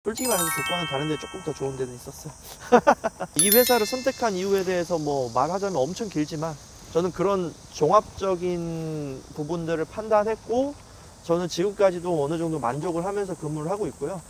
솔직히 말해서 조건은 다른데 조금 더 좋은 데는 있었어요. 이 회사를 선택한 이유에 대해서 뭐 말하자면 엄청 길지만 저는 그런 종합적인 부분들을 판단했고 저는 지금까지도 어느 정도 만족을 하면서 근무를 하고 있고요.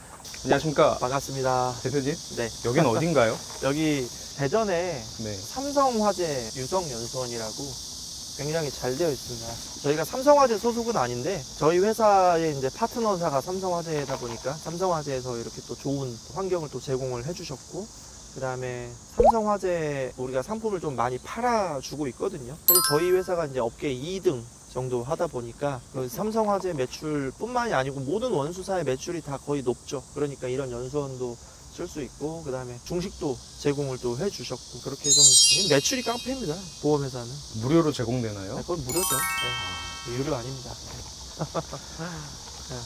안녕하십니까. 반갑습니다. 대표님. 네. 여긴 어딘가요? 여기 대전에 네. 삼성화재 유성연수원이라고 굉장히 잘 되어 있습니다. 저희가 삼성화재 소속은 아닌데 저희 회사의 이제 파트너사가 삼성화재다 보니까 삼성화재에서 이렇게 또 좋은 환경을 또 제공을 해주셨고 그 다음에 삼성화재 우리가 상품을 좀 많이 팔아주고 있거든요. 사실 저희 회사가 이제 업계 2등 정도 하다 보니까 그 삼성화재 매출뿐만이 아니고 모든 원수사의 매출이 다 거의 높죠. 그러니까 이런 연수원도 쓸 수 있고 그 다음에 중식도 제공을 또 해주셨고 그렇게 좀 매출이 깡패입니다. 보험회사는 무료로 제공되나요? 그건 무료죠. 네. 유료 아닙니다.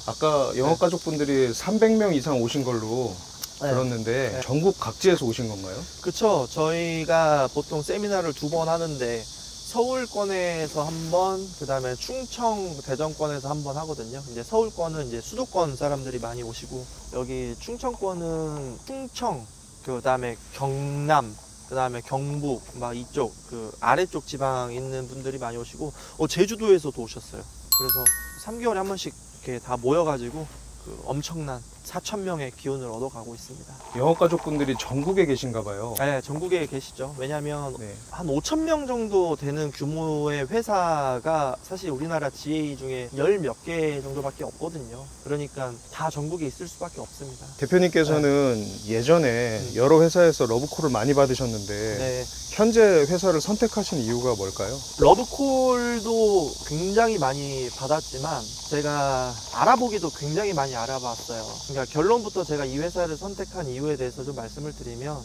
아까 영업가족분들이 300명 이상 오신 걸로 네. 들었는데 네. 전국 각지에서 오신 건가요? 그쵸. 저희가 보통 세미나를 2번 하는데 서울권에서 한 번, 그 다음에 충청, 대전권에서 한 번 하거든요. 이제 서울권은 이제 수도권 사람들이 많이 오시고, 여기 충청권은 충청, 그 다음에 경남, 그 다음에 경북, 막 이쪽, 그 아래쪽 지방 있는 분들이 많이 오시고, 제주도에서도 오셨어요. 그래서 3개월에 한 번씩 이렇게 다 모여가지고, 그 엄청난 4,000명의 기운을 얻어가고 있습니다. 영업가족분들이 전국에 계신가 봐요. 네, 전국에 계시죠. 왜냐하면 네. 한 5,000명 정도 되는 규모의 회사가 사실 우리나라 GA 중에 10 몇 개 정도밖에 없거든요. 그러니까 다 전국에 있을 수밖에 없습니다. 대표님께서는 예전에 여러 회사에서 러브콜을 많이 받으셨는데 네, 현재 회사를 선택하신 이유가 뭘까요? 러브콜도 굉장히 많이 받았지만 제가 알아보기도 굉장히 많이 알아봤어요. 그러니까 결론부터 제가 이 회사를 선택한 이유에 대해서 좀 말씀을 드리면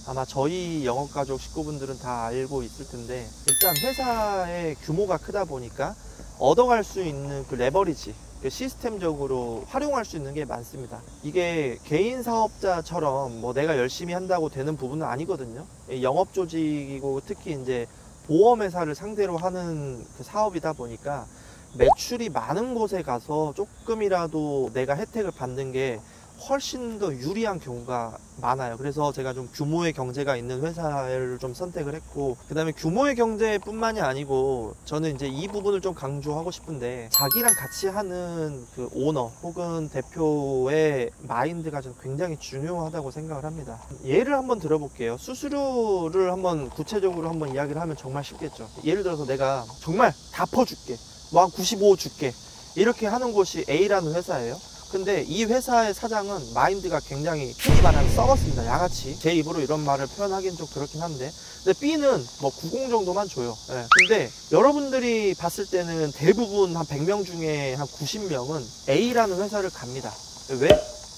아마 저희 영업가족 식구분들은 다 알고 있을 텐데 일단 회사의 규모가 크다 보니까 얻어갈 수 있는 그 레버리지 그 시스템적으로 활용할 수 있는 게 많습니다. 이게 개인 사업자처럼 뭐 내가 열심히 한다고 되는 부분은 아니거든요. 영업 조직이고 특히 이제 보험회사를 상대로 하는 그 사업이다 보니까 매출이 많은 곳에 가서 조금이라도 내가 혜택을 받는 게 훨씬 더 유리한 경우가 많아요. 그래서 제가 좀 규모의 경제가 있는 회사를 좀 선택을 했고 그 다음에 규모의 경제뿐만이 아니고 저는 이제 이 부분을 좀 강조하고 싶은데 자기랑 같이 하는 그 오너 혹은 대표의 마인드가 좀 굉장히 중요하다고 생각을 합니다. 예를 한번 들어볼게요. 수수료를 한번 구체적으로 한번 이야기를 하면 정말 쉽겠죠. 예를 들어서 내가 정말 다 퍼줄게 뭐 한 95 줄게 이렇게 하는 곳이 A라는 회사예요. 근데 이 회사의 사장은 마인드가 굉장히 흔히 말하는 썩었습니다. 양아치. 제 입으로 이런 말을 표현하기는 좀 그렇긴 한데 근데 B는 뭐 90 정도만 줘요. 네. 근데 여러분들이 봤을 때는 대부분 한 100명 중에 한 90명은 A라는 회사를 갑니다. 왜?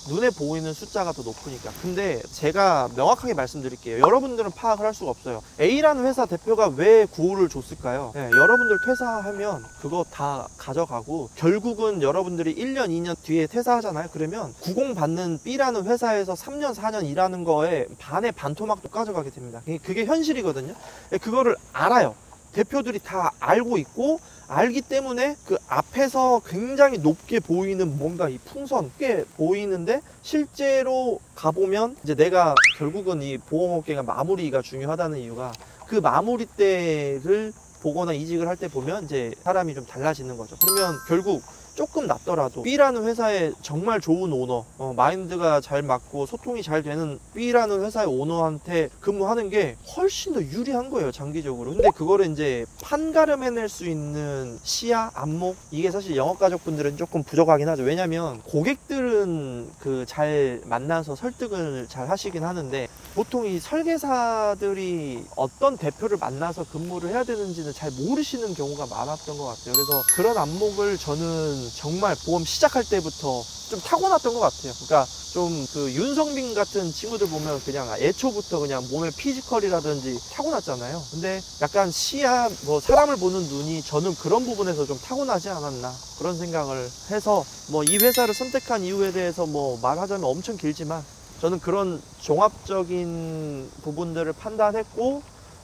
눈에 보이는 숫자가 더 높으니까. 근데 제가 명확하게 말씀드릴게요. 여러분들은 파악을 할 수가 없어요. A라는 회사 대표가 왜 95를 줬을까요? 네, 여러분들 퇴사하면 그거 다 가져가고 결국은 여러분들이 1년, 2년 뒤에 퇴사하잖아요. 그러면 90 받는 B라는 회사에서 3년, 4년 일하는 거에 반의 반토막도 가져가게 됩니다. 그게 현실이거든요. 그거를 알아요. 대표들이 다 알고 있고 알기 때문에 그 앞에서 굉장히 높게 보이는 뭔가 이 풍선게 보이는데 실제로 가보면 이제 내가 결국은 이 보험업계가 마무리가 중요하다는 이유가 그 마무리 때를 보거나 이직을 할 때 보면 이제 사람이 좀 달라지는 거죠. 그러면 결국 조금 낫더라도 B라는 회사에 정말 좋은 오너 마인드가 잘 맞고 소통이 잘 되는 B라는 회사의 오너한테 근무하는 게 훨씬 더 유리한 거예요, 장기적으로. 근데 그거를 이제 판가름해낼 수 있는 시야, 안목 이게 사실 영업가족분들은 조금 부족하긴 하죠. 왜냐면 고객들은 그 잘 만나서 설득을 잘 하시긴 하는데 보통 이 설계사들이 어떤 대표를 만나서 근무를 해야 되는지는 잘 모르시는 경우가 많았던 것 같아요. 그래서 그런 안목을 저는 정말 보험 시작할 때부터 좀 타고났던 것 같아요. 그러니까 좀 그 윤성빈 같은 친구들 보면 그냥 애초부터 그냥 몸의 피지컬이라든지 타고났잖아요. 근데 약간 시야, 뭐 사람을 보는 눈이 저는 그런 부분에서 좀 타고나지 않았나 그런 생각을 해서 뭐 이 회사를 선택한 이유에 대해서 뭐 말하자면 엄청 길지만 저는 그런 종합적인 부분들을 판단했고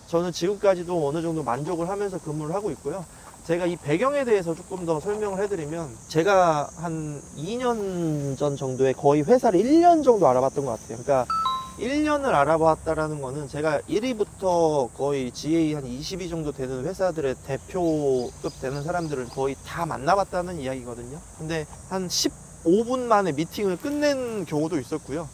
저는 지금까지도 어느 정도 만족을 하면서 근무를 하고 있고요. 제가 이 배경에 대해서 조금 더 설명을 해드리면, 제가 한 2년 전 정도에 거의 회사를 1년 정도 알아봤던 것 같아요. 그러니까 1년을 알아봤다라는 거는 제가 1위부터 거의 GA 한 20위 정도 되는 회사들의 대표급 되는 사람들을 거의 다 만나봤다는 이야기거든요. 근데 한 15분 만에 미팅을 끝낸 경우도 있었고요.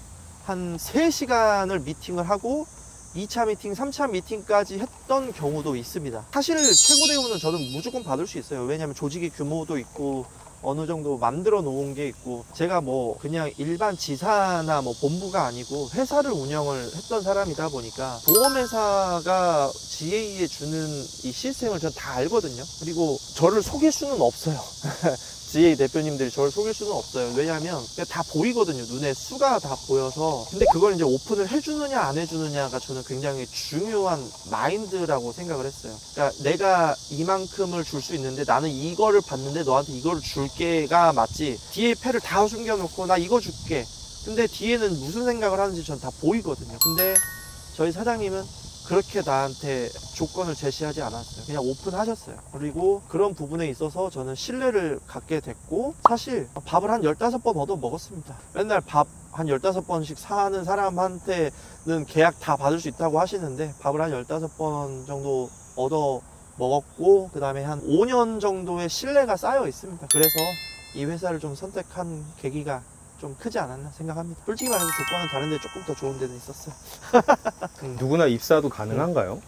한 3시간을 미팅을 하고 2차 미팅, 3차 미팅까지 했던 경우도 있습니다. 사실 최고 대우는 저는 무조건 받을 수 있어요. 왜냐하면 조직의 규모도 있고 어느 정도 만들어 놓은 게 있고, 제가 뭐 그냥 일반 지사나 뭐 본부가 아니고 회사를 운영을 했던 사람이다 보니까 보험회사가 GA에 주는 이 시스템을 전 다 알거든요. 그리고 저를 속일 수는 없어요. GA 대표님들이 저를 속일 수는 없어요. 왜냐하면 그냥 다 보이거든요. 눈에 수가 다 보여서. 근데 그걸 이제 오픈을 해주느냐 안 해주느냐가 저는 굉장히 중요한 마인드라고 생각을 했어요. 그러니까 내가 이만큼을 줄 수 있는데 나는 이거를 받는데 너한테 이거를 줄게가 맞지, 뒤에 패를 다 숨겨놓고 나 이거 줄게, 근데 뒤에는 무슨 생각을 하는지 전 다 보이거든요. 근데 저희 사장님은 그렇게 나한테 조건을 제시하지 않았어요. 그냥 오픈하셨어요. 그리고 그런 부분에 있어서 저는 신뢰를 갖게 됐고, 사실 밥을 한 15번 얻어 먹었습니다. 맨날 밥 한 15번씩 사는 사람한테는 계약 다 받을 수 있다고 하시는데 밥을 한 15번 정도 얻어 먹었고, 그 다음에 한 5년 정도의 신뢰가 쌓여 있습니다. 그래서 이 회사를 좀 선택한 계기가 좀 크지 않았나 생각합니다. 솔직히 말해서 조건은 다른데 조금 더 좋은 데는 있었어요. 누구나 입사도 가능한가요?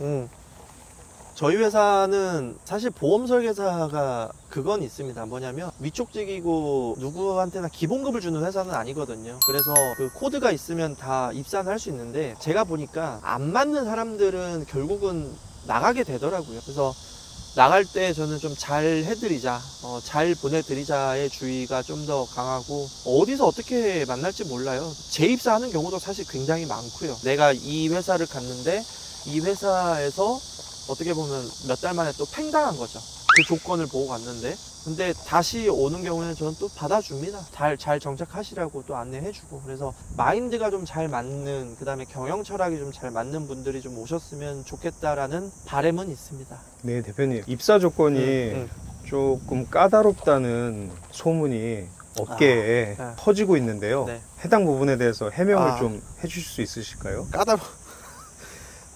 저희 회사는 사실 보험 설계사가 그건 있습니다. 뭐냐면 위촉직이고 누구한테나 기본급을 주는 회사는 아니거든요. 그래서 그 코드가 있으면 다 입사는 할 수 있는데, 제가 보니까 안 맞는 사람들은 결국은 나가게 되더라고요. 그래서 나갈 때 저는 좀 잘 해드리자, 잘 보내드리자의 주의가 좀 더 강하고, 어디서 어떻게 만날지 몰라요. 재입사하는 경우도 사실 굉장히 많고요. 내가 이 회사를 갔는데 이 회사에서 어떻게 보면 몇 달 만에 또 팽당한 거죠. 그 조건을 보고 갔는데, 근데 다시 오는 경우에는 저는 또 받아줍니다. 잘 정착하시라고 또 안내해주고. 그래서 마인드가 좀 잘 맞는, 그 다음에 경영 철학이 좀 잘 맞는 분들이 좀 오셨으면 좋겠다라는 바람은 있습니다. 네, 대표님. 입사 조건이 조금 까다롭다는 소문이 업계에 네. 퍼지고 있는데요. 네. 해당 부분에 대해서 해명을 좀 해주실 수 있으실까요?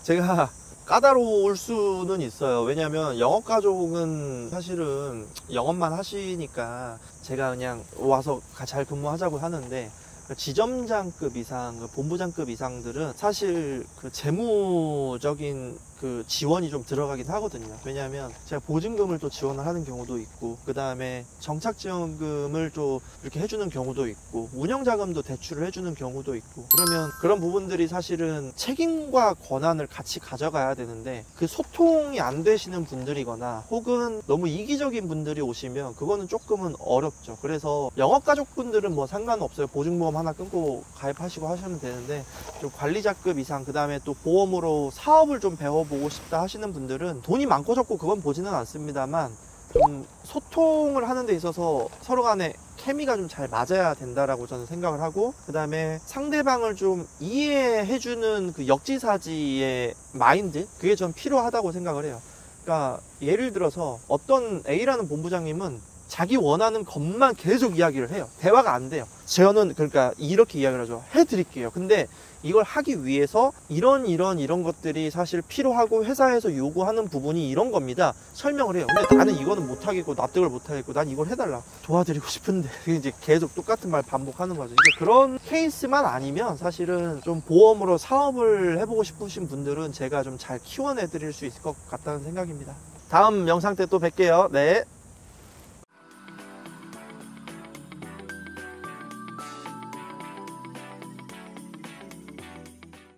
제가 까다로울 수는 있어요. 왜냐면 영업가족은 사실은 영업만 하시니까 제가 그냥 와서 잘 근무하자고 하는데, 지점장급 이상, 본부장급 이상들은 사실 그 재무적인 그 지원이 좀 들어가긴 하거든요. 왜냐하면 제가 보증금을 또 지원을 하는 경우도 있고, 그 다음에 정착지원금을 또 이렇게 해주는 경우도 있고, 운영자금도 대출을 해주는 경우도 있고, 그러면 그런 부분들이 사실은 책임과 권한을 같이 가져가야 되는데, 그 소통이 안 되시는 분들이거나 혹은 너무 이기적인 분들이 오시면 그거는 조금은 어렵죠. 그래서 영업가족분들은 뭐 상관없어요. 보증보험 하나 끊고 가입하시고 하시면 되는데, 좀 관리자급 이상, 그 다음에 또 보험으로 사업을 좀 배워보고 싶다 하시는 분들은 돈이 많고 적고 그건 보지는 않습니다만, 좀 소통을 하는 데 있어서 서로 간에 케미가 좀 잘 맞아야 된다라고 저는 생각을 하고, 그 다음에 상대방을 좀 이해해주는 그 역지사지의 마인드, 그게 전 필요하다고 생각을 해요. 그러니까 예를 들어서 어떤 A라는 본부장님은 자기 원하는 것만 계속 이야기를 해요. 대화가 안 돼요. 저는 그러니까 이렇게 이야기를 하죠. 해드릴게요. 근데 이걸 하기 위해서 이런 것들이 사실 필요하고 회사에서 요구하는 부분이 이런 겁니다. 설명을 해요. 근데 나는 이거는 못하겠고 납득을 못하겠고 난 이걸 해달라. 도와드리고 싶은데 이제 계속 똑같은 말 반복하는 거죠. 이제 그런 케이스만 아니면 사실은 좀 보험으로 사업을 해보고 싶으신 분들은 제가 좀 잘 키워내드릴 수 있을 것 같다는 생각입니다. 다음 영상 때 또 뵐게요. 네.